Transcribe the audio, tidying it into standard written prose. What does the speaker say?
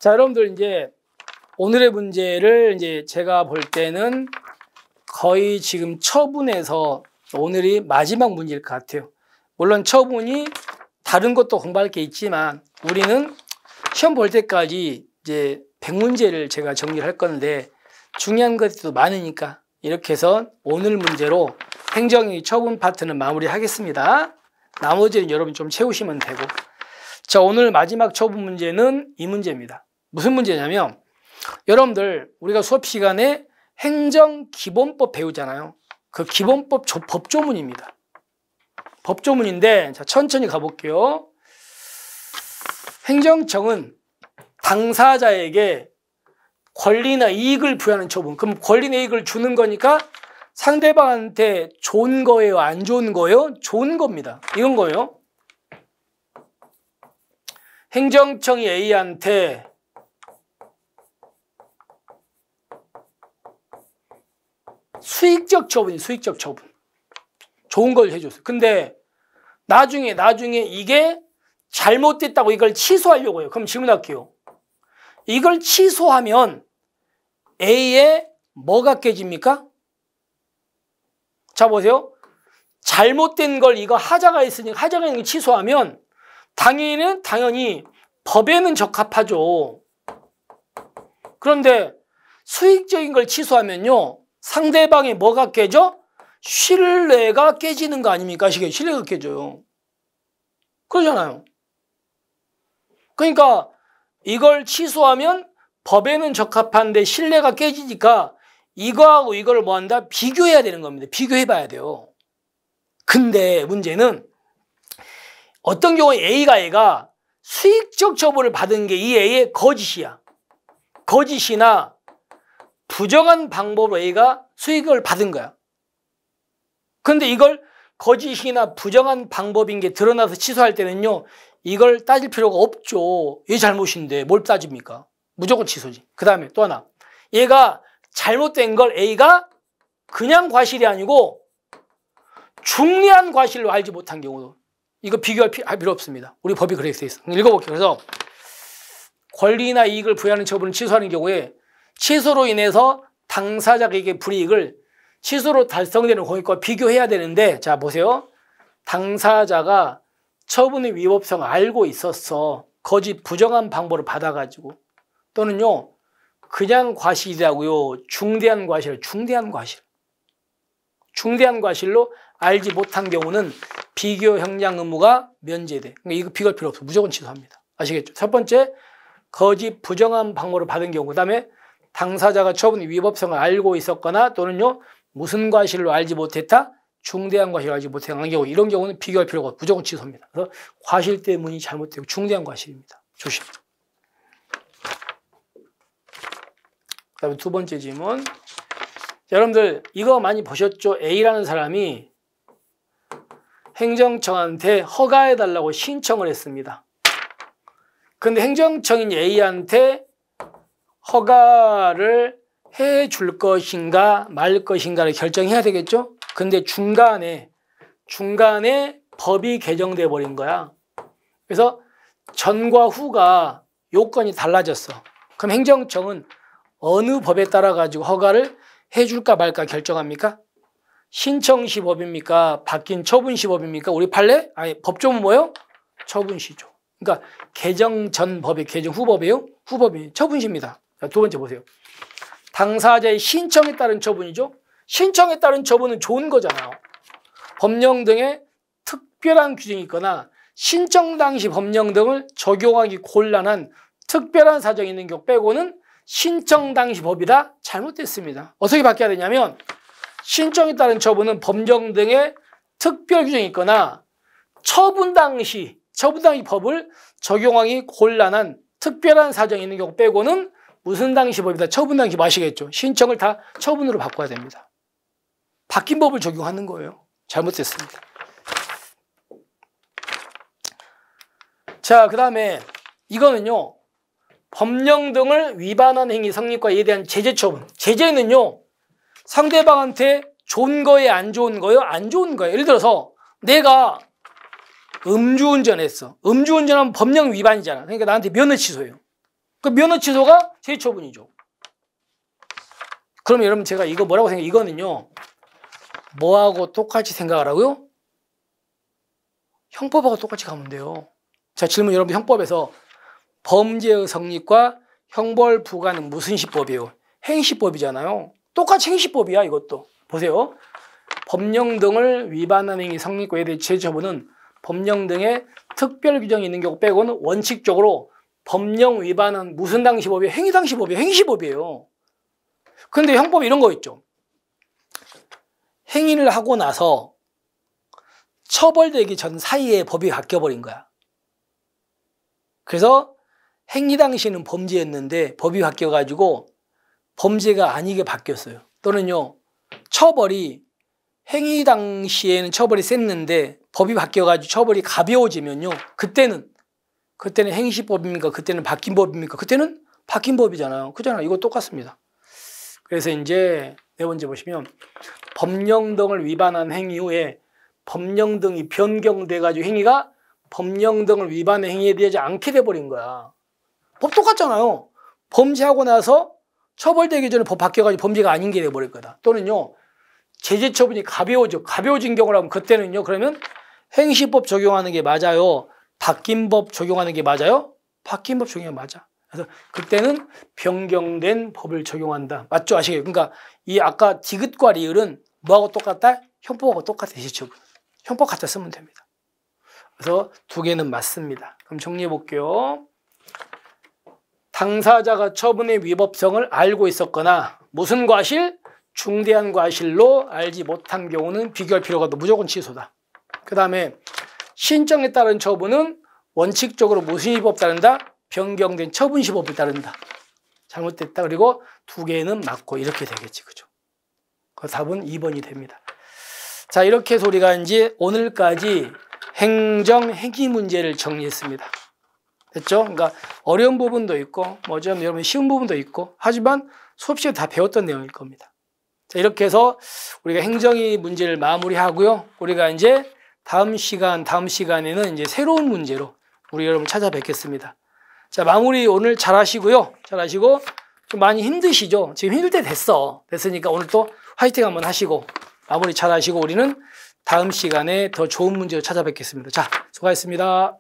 자, 여러분들 이제 오늘의 문제를 이제 제가 볼 때는 거의 지금 처분에서 오늘이 마지막 문제일 것 같아요. 물론 처분이 다른 것도 공부할 게 있지만 우리는 시험 볼 때까지 이제 100문제를 제가 정리를 할 건데 중요한 것도 많으니까 이렇게 해서 오늘 문제로 행정위 처분 파트는 마무리하겠습니다. 나머지는 여러분 좀 채우시면 되고. 자, 오늘 마지막 처분 문제는 이 문제입니다. 무슨 문제냐면 여러분들 우리가 수업 시간에 행정기본법 배우잖아요. 그 기본법 법조문입니다. 법조문인데 자, 천천히 가볼게요. 행정청은 당사자에게 권리나 이익을 부여하는 처분. 그럼 권리나 이익을 주는 거니까 상대방한테 좋은 거예요? 안 좋은 거예요? 좋은 겁니다. 이건 거예요. 행정청이 A한테 수익적 처분이 수익적 처분. 좋은 걸 해줬어요. 근데 나중에 이게 잘못됐다고 이걸 취소하려고 해요. 그럼 질문할게요. 이걸 취소하면 A에 뭐가 깨집니까? 자, 보세요. 잘못된 걸 이거 하자가 있으니까 하자가 있는 걸 취소하면 당연히 법에는 적합하죠. 그런데 수익적인 걸 취소하면요. 상대방의 뭐가 깨져? 신뢰가 깨지는 거 아닙니까? 신뢰가 깨져요. 그러잖아요. 그러니까 이걸 취소하면 법에는 적합한데 신뢰가 깨지니까 이거하고 이거를 뭐 한다? 비교해야 되는 겁니다. 비교해 봐야 돼요. 근데 문제는 어떤 경우에 A가 수익적 처분을 받은 게 이 A의 거짓이야. 거짓이나 부정한 방법으로 A가 수익을 받은 거야. 그런데 이걸 거짓이나 부정한 방법인 게 드러나서 취소할 때는요. 이걸 따질 필요가 없죠. 얘 잘못인데 뭘 따집니까? 무조건 취소지. 그 다음에 또 하나. 얘가 잘못된 걸 A가 그냥 과실이 아니고 중대한 과실로 알지 못한 경우도 이거 비교할 필요 없습니다. 우리 법이 그렇게 돼 있어. 읽어볼게요. 그래서 권리나 이익을 부여하는 처분을 취소하는 경우에 취소로 인해서 당사자에게 불이익을 취소로 달성되는 공익과 비교해야 되는데 자 보세요. 당사자가 처분의 위법성을 알고 있었어. 거짓 부정한 방법을 받아가지고 또는요. 그냥 과실이라고요. 중대한 과실로 알지 못한 경우는 비교 형량 의무가 면제돼. 그러니까 이거 비교할 필요 없어. 무조건 취소합니다. 아시겠죠? 첫 번째, 거짓 부정한 방법을 받은 경우. 그 다음에 당사자가 처분의 위법성을 알고 있었거나 또는요. 무슨 과실로 알지 못했다? 중대한 과실로 알지 못한 경우. 이런 경우는 비교할 필요가 없고 무조건 취소합니다. 그래서 과실 때문이 잘못되고 중대한 과실입니다. 조심. 그 다음에 두 번째 질문. 자, 여러분들 이거 많이 보셨죠? A라는 사람이 행정청한테 허가해달라고 신청을 했습니다. 근데 행정청인 A한테 허가를 해줄 것인가 말 것인가를 결정해야 되겠죠? 근데 중간에 법이 개정돼 버린 거야. 그래서 전과 후가 요건이 달라졌어. 그럼 행정청은 어느 법에 따라 가지고 허가를 해줄까 말까 결정합니까? 신청시 법입니까? 바뀐 처분시 법입니까? 우리 판례? 아니 법조문 뭐예요? 처분시죠. 그러니까 개정 전 법이 개정 후 법이에요? 후 법이 처분시입니다. 자, 두 번째 보세요. 당사자의 신청에 따른 처분이죠. 신청에 따른 처분은 좋은 거잖아요. 법령 등의 특별한 규정이 있거나 신청 당시 법령 등을 적용하기 곤란한 특별한 사정이 있는 경우 빼고는 신청 당시 법이다 잘못됐습니다. 어떻게 바뀌어야 되냐면 신청에 따른 처분은 법령 등의 특별 규정이 있거나 처분 당시 법을 적용하기 곤란한 특별한 사정이 있는 경우 빼고는 무슨 당시 법이다? 처분 당시 마시겠죠. 신청을 다 처분으로 바꿔야 됩니다. 바뀐 법을 적용하는 거예요. 잘못됐습니다. 자, 그 다음에 이거는요. 법령 등을 위반한 행위 성립과에 대한 제재 처분. 제재는요. 상대방한테 좋은 거예요? 안 좋은 거예요? 안 좋은 거예요. 예를 들어서 내가 음주운전했어. 음주운전하면 법령 위반이잖아. 그러니까 나한테 면허 취소해요. 그 면허 취소가 제처분이죠. 그러면 여러분 제가 이거 뭐라고 생각해요? 이거는요. 뭐하고 똑같이 생각하라고요? 형법하고 똑같이 가면 돼요. 자, 질문 여러분 형법에서 범죄의 성립과 형벌 부과는 무슨 시법이에요? 행시법이잖아요. 똑같이 행시법이야 이것도. 보세요. 법령 등을 위반하는 행위 성립과 외대 제처분은 법령 등의 특별 규정이 있는 경우 빼고는 원칙적으로 법령 위반은 무슨 당시법이에요? 행위 당시법이에요. 행시법이에요. 그런데 형법에 이런 거 있죠. 행위를 하고 나서 처벌되기 전 사이에 법이 바뀌어버린 거야. 그래서 행위 당시는 범죄였는데 법이 바뀌어가지고 범죄가 아니게 바뀌었어요. 또는요, 처벌이 행위 당시에는 처벌이 셌는데 법이 바뀌어가지고 처벌이 가벼워지면요, 그때는 행시법입니까? 그때는 바뀐 법입니까? 그때는 바뀐 법이잖아요. 그잖아요. 이거 똑같습니다. 그래서 이제 네 번째 보시면 법령 등을 위반한 행위 후에 법령 등이 변경돼가지고 행위가 법령 등을 위반한 행위에 대하지 않게 돼버린 거야. 법 똑같잖아요. 범죄하고 나서 처벌되기 전에 법 바뀌어가지고 범죄가 아닌 게 돼버릴 거다. 또는요, 제재 처분이 가벼워진 경우라면 그때는요, 그러면 행시법 적용하는 게 맞아요? 바뀐 법 적용하는 게 맞아요? 바뀐 법 적용이 맞아. 그래서 그때는 변경된 법을 적용한다. 맞죠? 아시겠죠? 그러니까 이 아까 디귿과 리을은 뭐하고 똑같다? 형법하고 똑같아. 제처분. 형법 갖다 쓰면 됩니다. 그래서 두 개는 맞습니다. 그럼 정리해 볼게요. 당사자가 처분의 위법성을 알고 있었거나 무슨 과실? 중대한 과실로 알지 못한 경우는 비교할 필요가 없다. 무조건 취소다. 그 다음에 신청에 따른 처분은 원칙적으로 무슨 시법 따른다? 변경된 처분 시법을 따른다. 잘못됐다. 그리고 두 개는 맞고 이렇게 되겠지. 그죠? 그 답은 2번이 됩니다. 자, 이렇게 해서 우리가 이제 오늘까지 행정 행위 문제를 정리했습니다. 됐죠? 그러니까 어려운 부분도 있고 뭐 좀 여러분 쉬운 부분도 있고 하지만 수업 시간에 다 배웠던 내용일 겁니다. 자, 이렇게 해서 우리가 행정위 문제를 마무리하고요. 우리가 이제 다음 시간에는 이제 새로운 문제로 우리 여러분 찾아뵙겠습니다. 자, 마무리 오늘 잘 하시고요. 잘 하시고 좀 많이 힘드시죠? 지금 힘들 때 됐으니까 오늘 또 화이팅 한번 하시고 마무리 잘 하시고 우리는 다음 시간에 더 좋은 문제로 찾아뵙겠습니다. 자, 수고하셨습니다.